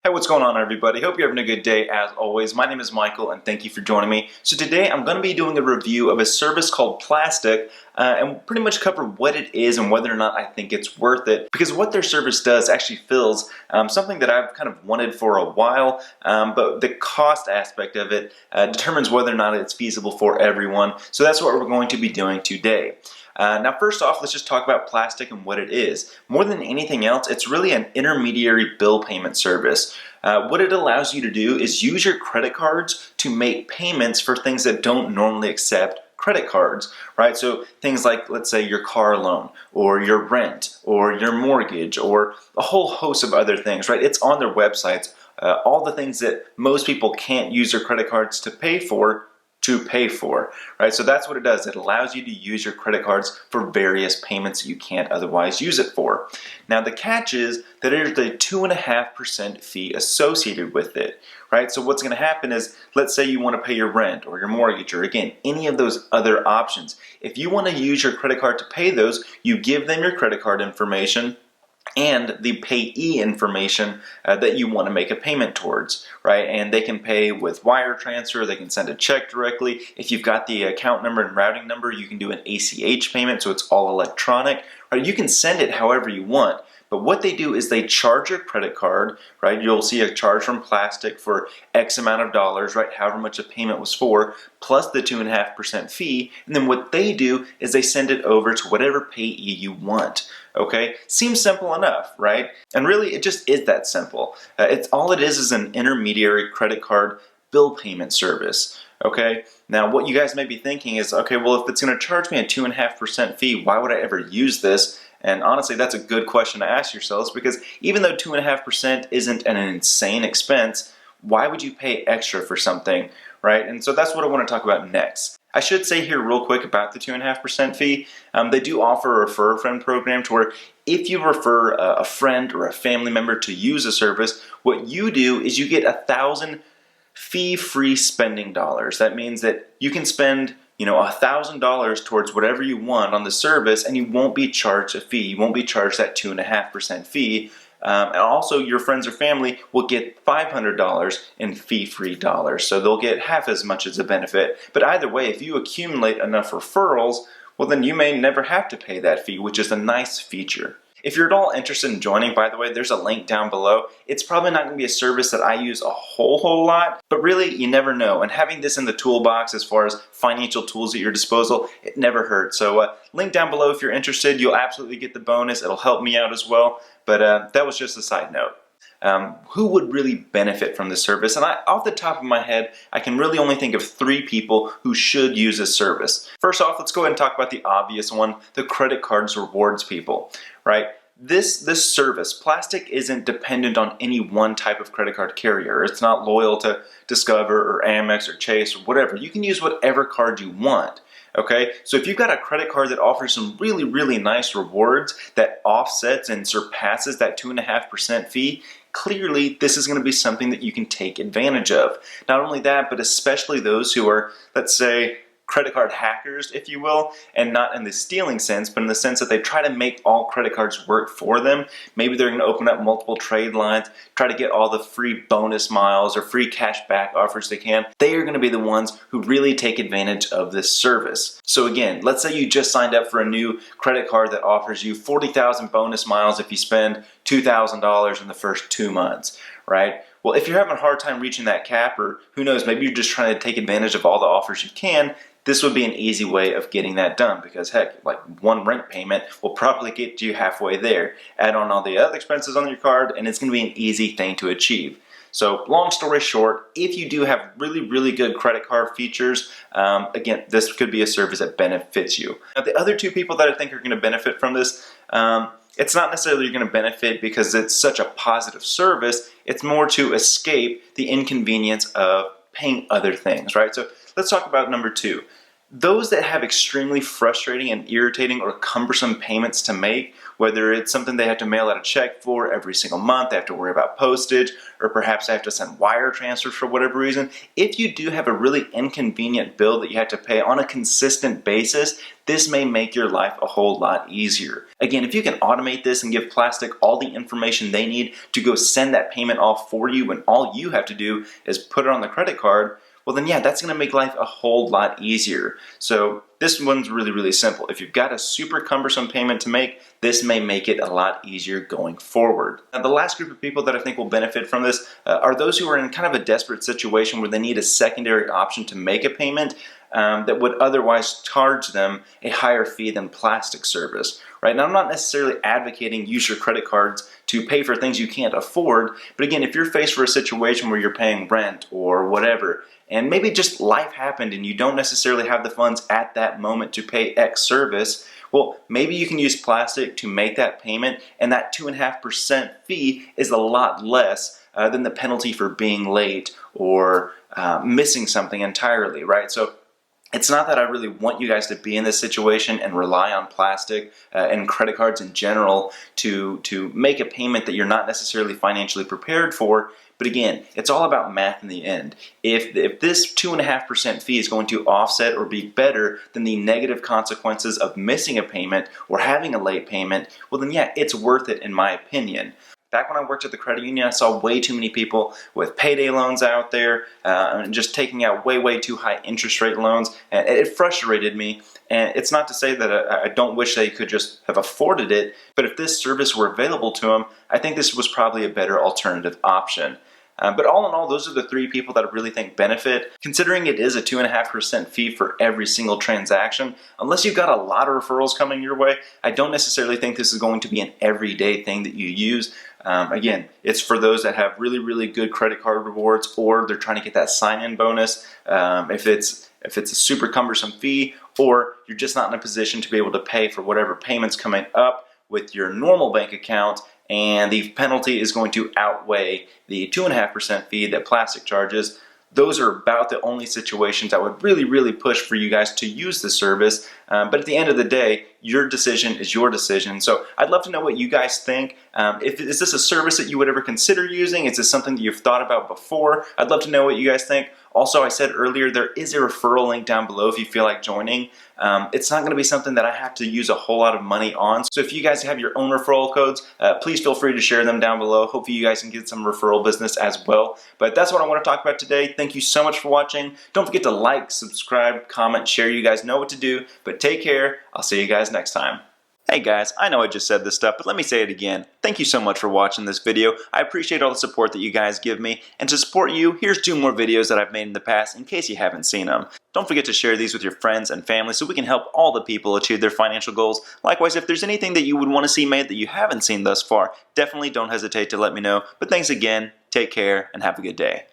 Hey, what's going on, everybody? Hope you're having a good day as always. My name is Michael and thank you for joining me. So today I'm going to be doing a review of a service called Plastiq and pretty much cover what it is and whether or not I think it's worth it, because what their service does actually fills something that I've kind of wanted for a while, but the cost aspect of it determines whether or not it's feasible for everyone. So that's what we're going to be doing today. Now, first off, let's just talk about Plastiq and what it is. More than anything else, it's really an intermediary bill payment service. What it allows you to do is use your credit cards to make payments for things that don't normally accept credit cards, right? So things like, let's say, your car loan or your rent or your mortgage or a whole host of other things, right? It's on their websites. All the things that most people can't use their credit cards to pay for, right? So that's what it does. It allows you to use your credit cards for various payments you can't otherwise use it for. Now, the catch is that there's a 2.5% fee associated with it, right? So what's going to happen is, let's say you want to pay your rent or your mortgage or, again, any of those other options. If you want to use your credit card to pay those, you give them your credit card information and the payee information that you want to make a payment towards, right? And they can pay with wire transfer, they can send a check directly. If you've got the account number and routing number, you can do an ACH payment, so it's all electronic, right? You can send it however you want. But what they do is they charge your credit card, right? You'll see a charge from Plastiq for X amount of dollars, right? However much a payment was for, plus the 2.5% fee. And then what they do is they send it over to whatever payee you want. Okay, seems simple enough, right? And really, it just is that simple. All it is an intermediary credit card bill payment service. Okay, now what you guys may be thinking is, okay, well, if it's going to charge me a 2.5% fee, why would I ever use this? And honestly, that's a good question to ask yourselves, because even though 2.5% isn't an insane expense, why would you pay extra for something, right? And so that's what I want to talk about next. I should say here real quick about the 2.5% fee. They do offer a refer a friend program to where if you refer a friend or a family member to use a service, what you do is you get 1,000 fee-free spending dollars. That means that you can spend $1,000 towards whatever you want on the service, and you won't be charged a fee. You won't be charged that 2.5% fee. And also, your friends or family will get $500 in fee-free dollars, so they'll get half as much as a benefit. But either way, if you accumulate enough referrals, well, then you may never have to pay that fee, which is a nice feature. If you're at all interested in joining, by the way, there's a link down below. It's probably not going to be a service that I use a whole lot, but really, you never know. And having this in the toolbox as far as financial tools at your disposal, it never hurts. So link down below if you're interested. You'll absolutely get the bonus. It'll help me out as well. But that was just a side note. Who would really benefit from this service? And off the top of my head, I can really only think of 3 people who should use this service. First off, let's go ahead and talk about the obvious one, the credit cards rewards people, right? This service, Plastiq, isn't dependent on any one type of credit card carrier. It's not loyal to Discover or Amex or Chase or whatever. You can use whatever card you want. Okay, so if you've got a credit card that offers some really nice rewards that offsets and surpasses that 2.5% fee, clearly this is going to be something that you can take advantage of. Not only that, but especially those who are, let's say, credit card hackers, if you will, and not in the stealing sense, but in the sense that they try to make all credit cards work for them. Maybe they're going to open up multiple trade lines, try to get all the free bonus miles or free cash back offers they can. They are going to be the ones who really take advantage of this service. So again, let's say you just signed up for a new credit card that offers you 40,000 bonus miles if you spend $2,000 in the first 2 months, right? Well, if you're having a hard time reaching that cap, or who knows, maybe you're just trying to take advantage of all the offers you can, this would be an easy way of getting that done, because heck, like one rent payment will probably get you halfway there. Add on all the other expenses on your card, and it's going to be an easy thing to achieve. So long story short, if you do have really good credit card features, again, this could be a service that benefits you. Now, the other 2 people that I think are going to benefit from this, it's not necessarily you're going to benefit because it's such a positive service. It's more to escape the inconvenience of paying other things, right? So let's talk about number 2. Those that have extremely frustrating and irritating or cumbersome payments to make, whether it's something they have to mail out a check for every single month, they have to worry about postage, or perhaps they have to send wire transfers for whatever reason, if you do have a really inconvenient bill that you have to pay on a consistent basis, this may make your life a whole lot easier. Again, if you can automate this and give Plastiq all the information they need to go send that payment off for you, and all you have to do is put it on the credit card, well then yeah, that's going to make life a whole lot easier. So this one's really, really simple. If you've got a super cumbersome payment to make, this may make it a lot easier going forward. Now, the last group of people that I think will benefit from this are those who are in kind of a desperate situation where they need a secondary option to make a payment that would otherwise charge them a higher fee than Plastiq service. Right? Now, I'm not necessarily advocating use your credit cards to pay for things you can't afford, but again, if you're faced with a situation where you're paying rent or whatever, and maybe just life happened and you don't necessarily have the funds at that moment to pay X service, well, maybe you can use Plastiq to make that payment, and that 2.5% fee is a lot less than the penalty for being late or missing something entirely, right? So it's not that I really want you guys to be in this situation and rely on Plastiq and credit cards in general to make a payment that you're not necessarily financially prepared for. But again, it's all about math in the end. If this 2.5% fee is going to offset or be better than the negative consequences of missing a payment or having a late payment, well then yeah, it's worth it in my opinion. Back when I worked at the credit union, I saw way too many people with payday loans out there and just taking out way too high interest rate loans, and it frustrated me. And it's not to say that I don't wish they could just have afforded it, but if this service were available to them, I think this was probably a better alternative option. But all in all, those are the three people that I really think benefit. Considering it is a 2.5% fee for every single transaction, unless you've got a lot of referrals coming your way, I don't necessarily think this is going to be an everyday thing that you use. Again, it's for those that have really good credit card rewards, or they're trying to get that sign-in bonus. If it's a super cumbersome fee, or you're just not in a position to be able to pay for whatever payments coming up with your normal bank account, and the penalty is going to outweigh the 2.5% fee that Plastiq charges. Those are about the only situations I would really push for you guys to use the service. But at the end of the day, your decision is your decision. So I'd love to know what you guys think. Is this a service that you would ever consider using? Is this something that you've thought about before? I'd love to know what you guys think. Also, I said earlier, there is a referral link down below if you feel like joining. It's not going to be something that I have to use a whole lot of money on. So if you guys have your own referral codes, please feel free to share them down below. Hopefully you guys can get some referral business as well. But that's what I want to talk about today. Thank you so much for watching. Don't forget to like, subscribe, comment, share. You guys know what to do. But take care. I'll see you guys next time. Hey guys, I know I just said this stuff, but let me say it again. Thank you so much for watching this video. I appreciate all the support that you guys give me. And to support you, here's 2 more videos that I've made in the past in case you haven't seen them. Don't forget to share these with your friends and family so we can help all the people achieve their financial goals. Likewise, if there's anything that you would want to see made that you haven't seen thus far, definitely don't hesitate to let me know. But thanks again, take care, and have a good day.